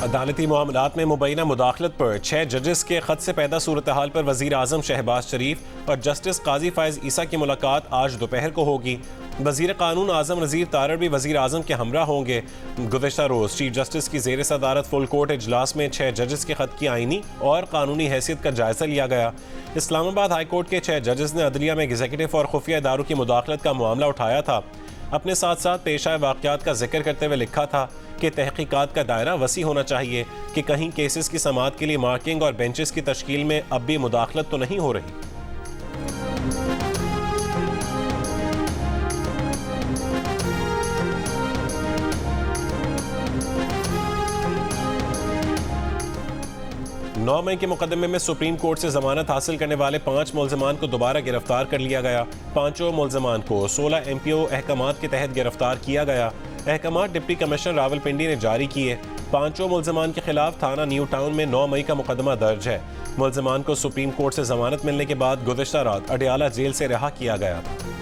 अदालती मामलात में मुबैना मुदाखलत पर 6 जजेस के खत से पैदा सूरत हाल पर वज़ीर आज़म शहबाज शरीफ और जस्टिस काजी फ़ायज़ ईसा की मुलाकात आज दोपहर को होगी। वज़ीर कानून आज़म नज़ीर तारड़ भी वज़ीर आज़म के हमरा होंगे। गुज़िश्ता रोज़ चीफ जस्टिस की ज़ेर सदारत फुल कोर्ट इजलास में 6 जजेस के खत की आइनी और कानूनी हैसियत का जायज़ा लिया गया। इस्लामाबाद हाई कोर्ट के 6 जजेस ने अदलिया में एग्जीक्यूटिव और खुफिया इदारों की मुदाखलत का मामला उठाया था। अपने साथ साथ पेश आए वाक़यात का जिक्र करते हुए लिखा था कि तहकीकात का दायरा वसी होना चाहिए कि कहीं केसेस की समाअत के लिए मार्किंग और बेंचेस की तश्कील में अब भी मुदाखलत तो नहीं हो रही। 9 मई के मुकदमे में सुप्रीम कोर्ट से जमानत हासिल करने वाले 5 मुल्ज़िमान को दोबारा गिरफ्तार कर लिया गया। पांचों मुल्ज़िमान को 16 MPO अहकामात के तहत गिरफ्तार किया गया। अहकामात डिप्टी कमिश्नर रावलपिंडी ने जारी किए। पांचों मुल्ज़िमान के खिलाफ थाना न्यू टाउन में 9 मई का मुकदमा दर्ज है। मुल्ज़िमान को सुप्रीम कोर्ट से जमानत मिलने के बाद गुज़िश्ता रात अडियाला जेल से रिहा किया गया था।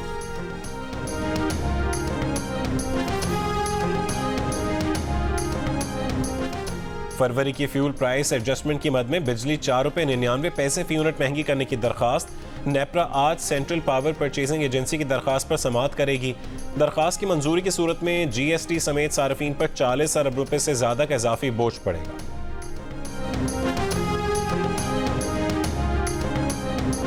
फरवरी की फ्यूल प्राइस एडजस्टमेंट की मद में बिजली 4 रुपये 99 पैसे फी यूनिट महंगी करने की दरखास्त नेपरा आज सेंट्रल पावर परचेजिंग एजेंसी की दरखास्त पर समाअत करेगी। दरखास्त की मंजूरी की सूरत में GST समेत सार्फिन पर 40 अरब रुपए से ज्यादा का इजाफी बोझ पड़ेगा।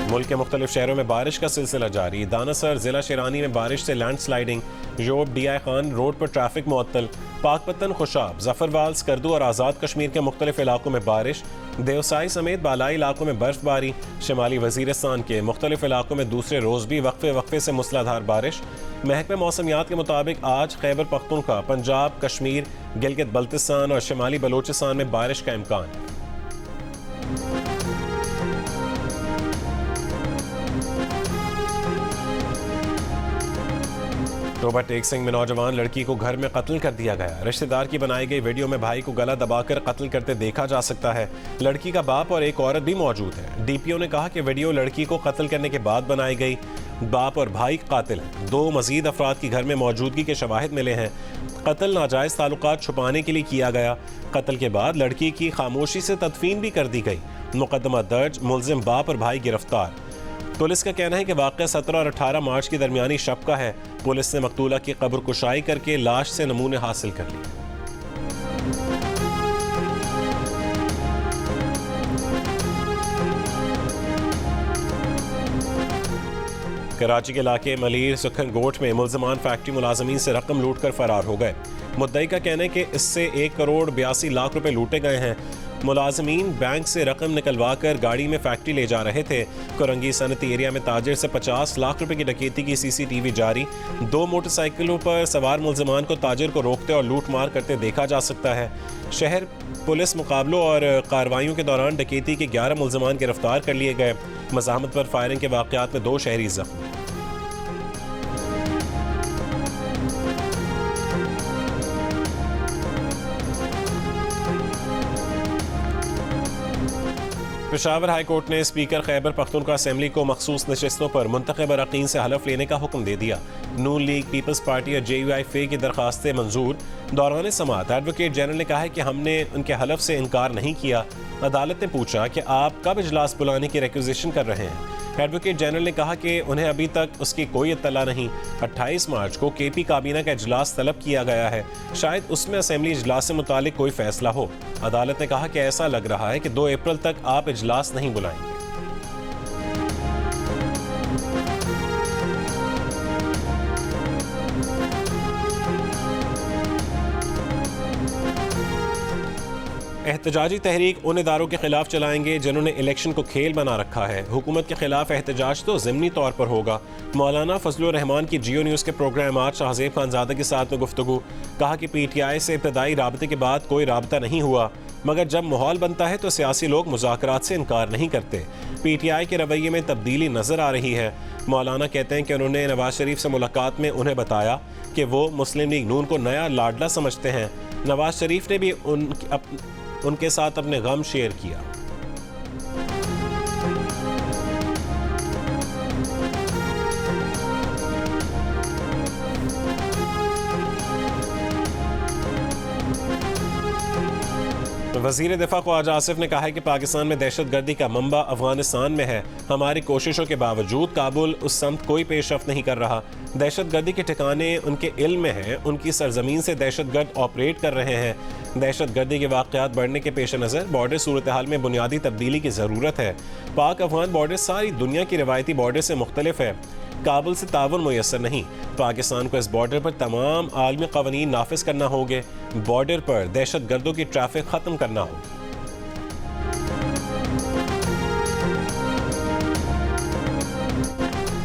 मुल्क के मुख्तलिफ शहरों में बारिश का सिलसिला जारी। दानासर जिला शिरानी में बारिश से land sliding, Zhob DI Khan road पर ट्रैफिक मुअत्तल, पाकपतन, खुशाब, जफरवाल, स्कर्दू और आज़ाद कश्मीर के मुख्तलिफ इलाकों में बारिश, देवसाई समेत बालाई इलाकों में बर्फबारी। शिमाली वजीरिस्तान के मुख्तलिफ इलाकों में दूसरे रोज़ भी वक्फे वक्फे से मूसलाधार बारिश। महकमे मौसमियात के मुताबिक आज खैबर पख्तूनख्वा, पंजाब, कश्मीर, गिलगित बल्तिस्तान और शिमाली बलोचिस्तान में बारिश का इम्कान है। टोबा टेक सिंह में नौजवान लड़की को घर में कत्ल कर दिया गया। रिश्तेदार की बनाई गई वीडियो में भाई को गला दबाकर कत्ल करते देखा जा सकता है। लड़की का बाप और एक औरत भी मौजूद है। DPO ने कहा कि वीडियो लड़की को कत्ल करने के बाद बनाई गई। बाप और भाई कातिल हैं। 2 मजीद अफराद की घर में मौजूदगी के शवाहिद मिले हैं। कत्ल नाजायज ताल्लुकात छुपाने के लिए किया गया। कत्ल के बाद लड़की की खामोशी से तदफीन भी कर दी गई। मुकदमा दर्ज, मुलजिम बाप और भाई गिरफ्तार। पुलिस का कहना है कि वाक़या 17 और 18 मार्च की दरमियानी शब का है। पुलिस ने मकतूला की कब्र कुशाई करके लाश से नमूने हासिल कर लिए। कराची के इलाके मलीर सुखन गोट में मुल्ज़िमान फैक्ट्री मुलाजमीन से रकम लूट कर फरार हो गए। मुद्दई का कहना है कि इससे 1 करोड़ 82 लाख रुपए लूटे गए हैं। मुलाजमीन बैंक से रकम निकलवा कर गाड़ी में फैक्ट्री ले जा रहे थे। कुरंगी सनती एरिया में ताजिर से 50 लाख रुपए की डकैती की CCTV जारी। 2 मोटरसाइकिलों पर सवार मुल्ज़िमान को ताजिर को रोकते और लूट मार करते देखा जा सकता है। शहर पुलिस मुकाबलों और कार्रवाइयों के दौरान डकैती के 11 मुल्ज़िमान गिरफ्तार कर लिए गए। मज़ाहमत पर फायरिंग के वाक़यात में 2 शहरी जख्मी। पेशावर हाई कोर्ट ने स्पीकर खैबर पख्तूनख्वा असेंबली को मखसूस नशिस्तों पर मुंतखब अरकान से हलफ लेने का हुक्म दे दिया। नून लीग, पीपल्स पार्टी और JUI फे की दरखास्तें मंजूर। दौरान समाअत एडवोकेट जनरल ने कहा है कि हमने उनके हलफ से इनकार नहीं किया। अदालत ने पूछा कि आप कब इजलास बुलाने की रिक्वेजिशन कर रहे हैं। एडवोकेट जनरल ने कहा कि उन्हें अभी तक उसकी कोई इत्तला नहीं। 28 मार्च को KP काबीना का इजलास तलब किया गया है। शायद उसमें असेंबली इजलास से मुतालिक कोई फैसला हो। अदालत ने कहा कि ऐसा लग रहा है कि 2 अप्रैल तक आप इजलास नहीं बुलाएंगे। एहतजाजी तहरीक उन इदारों के खिलाफ चलाएंगे जिन्होंने इलेक्शन को खेल बना रखा है। हुकूमत के खिलाफ एहतजाज तो ज़िमनी तौर पर होगा। मौलाना फजलुर रहमान की जियो न्यूज़ के प्रोग्राम आज शाहजेब खानज़ादा के साथ में गुफ्तगू। कहा कि PTI से इब्तदाई राबते के बाद कोई राबता नहीं हुआ, मगर जब माहौल बनता है तो सियासी लोग मुज़ाकरात से इनकार नहीं करते। PTI के रवैये में तब्दीली नज़र आ रही है। मौलाना कहते हैं कि उन्होंने नवाज शरीफ से मुलाकात में उन्हें बताया कि वो मुस्लिम लीग नून को नया लाडला समझते हैं। नवाज शरीफ ने भी उनके साथ अपने गम शेयर किया। वज़ीर दिफा ख्वाजा आसिफ ने कहा है कि पाकिस्तान में दहशत गर्दी का मंबा अफगानिस्तान में है। हमारी कोशिशों के बावजूद काबुल उस समत कोई पेशरफ्त नहीं कर रहा। दहशत गर्दी के ठिकाने उनके इल्म में है, उनकी सरजमीन से दहशत गर्द ऑपरेट कर रहे हैं। दहशत गर्दी के वाक़यात बढ़ने के पेश नज़र बॉर्डर सूरत हाल में बुनियादी तब्दीली की ज़रूरत है। पाक अफगान बॉर्डर सारी दुनिया की रिवायती बॉर्डर से मुख्तलिफ है। काबुल से ताउन मुयसर नहीं। पाकिस्तान को इस बॉर्डर पर तमाम आलमी क़वानीन नाफिज करना होंगे। बॉर्डर पर दहशत गर्दों की ट्रैफिक ख़त्म करना होगी।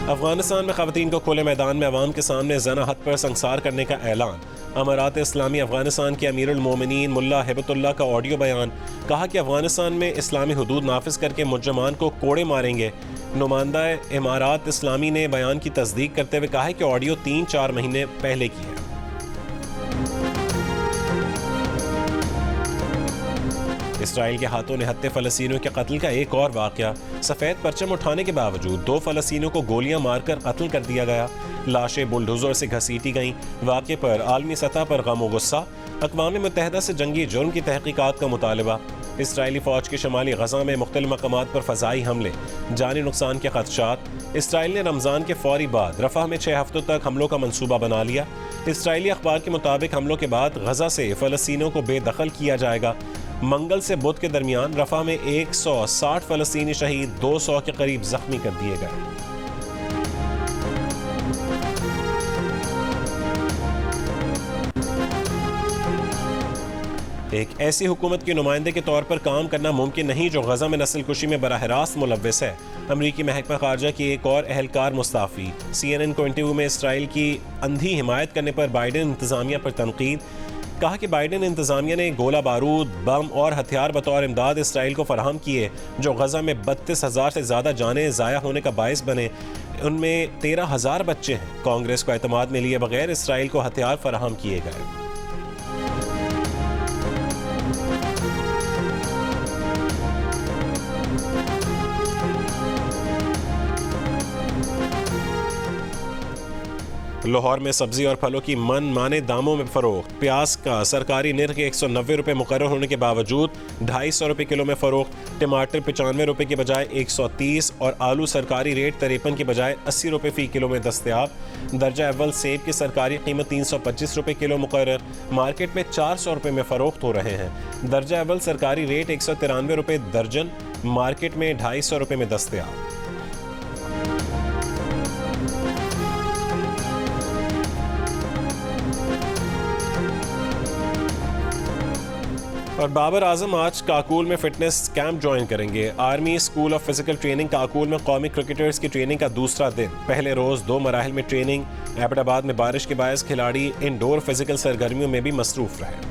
अफगानिस्तान में ख़वातीन को खुले मैदान में अवाम के सामने ज़ना हद पर संसार करने का ऐलान। अमारात इस्लामी अफगानिस्तान के अमीरुल मोमिनीन मुल्ला हिबतुल्लाह का ऑडियो बयान। कहा कि अफगानिस्तान में इस्लामी हुदूद नाफिज करके मुजरमान को कोड़े मारेंगे। नुमाइंदा इमारात इस्लामी ने बयान की तस्दीक करते हुए कहा है कि ऑडियो 3-4 महीने पहले की है। इसराइल के हाथों निहत्ते फ़लस्तीनियों के कत्ल का एक और वाक़या। सफ़ेद परचम उठाने के बावजूद 2 फ़लस्तीनियों को गोलियां मारकर कत्ल कर दिया गया। लाशें बुलडोज़र से घसीटी गईं। वाक़े पर आलमी सतह पर गम व गुस्सा। अक़वाम मुत्तहिदा से जंगी जुर्म की तहक़ीक़ात का मुतालबा। इसराइली फ़ौज के शमाली गज़ा में मुख्तलिफ़ मकामात पर फ़ज़ाई हमले, जानी नुकसान के ख़दशात। इसराइल ने रमज़ान के फ़ौरी बाद रफ़ा में 6 हफ़्तों तक हमलों का मनसूबा बना लिया। इसराइली अखबार के मुताबिक हमलों के बाद गज़ा से फ़लस्तीनियों को बेदखल किया जाएगा। मंगल से बुध के दरमियान रफ़ा में 160 फ़लस्तीनी शहीद, 200 के करीब जख्मी कर दिए गए। एक ऐसी हुकूमत के नुमाइंदे के तौर पर काम करना मुमकिन नहीं जो गजा में नस्ल कुशी में बराह रास्त मुलव्वस है। अमरीकी महकमा खारजा की एक और एहलकार मुस्ताफ़ी। CNN को इंटरव्यू में इसराइल की अंधी हिमायत करने पर बाइडेन इंतज़ामिया पर तनकीद। कहा कि बाइडेन इंतज़ामिया ने गोला बारूद, बम और हथियार बतौर इमदाद इसराइल को फराहम किए जो गजा में 32,000 से ज़्यादा जानें ज़ाया होने का बायस बने। उनमें 13,000 बच्चे हैं। कांग्रेस को एतमाद में लिए बगैर इसराइल को हथियार फराहम किए गए। लाहौर में सब्जी और फलों की मन माने दामों में फरोख्त। प्याज का सरकारी निर्ख 190 रुपये मुकर्रर होने के बावजूद 250 रुपये किलो में फरोख्त। टमाटर 95 रुपये की बजाय 130 और आलू सरकारी रेट 53 की बजाय 80 रुपये फ़ी किलो में दस्तयाब। दर्जा अव्वल सेब की सरकारी कीमत 325 रुपये किलो मुकर्रर, मार्केट में 400 रुपये में फ़रोख्त हो रहे हैं। दर्जा अव्वल सरकारी रेट 193 रुपये दर्जन, मार्केट में 250 रुपये में दस्तयाब। और बाबर आजम आज काकूल में फिटनेस कैंप ज्वाइन करेंगे। Army school of physical training Kakul में कौमी क्रिकेटर्स की ट्रेनिंग का दूसरा दिन। पहले रोज़ 2 मराहिल में ट्रेनिंग। एबटाबाद में बारिश के बायस खिलाड़ी इंडोर फिजिकल सरगर्मियों में भी मसरूफ रहे।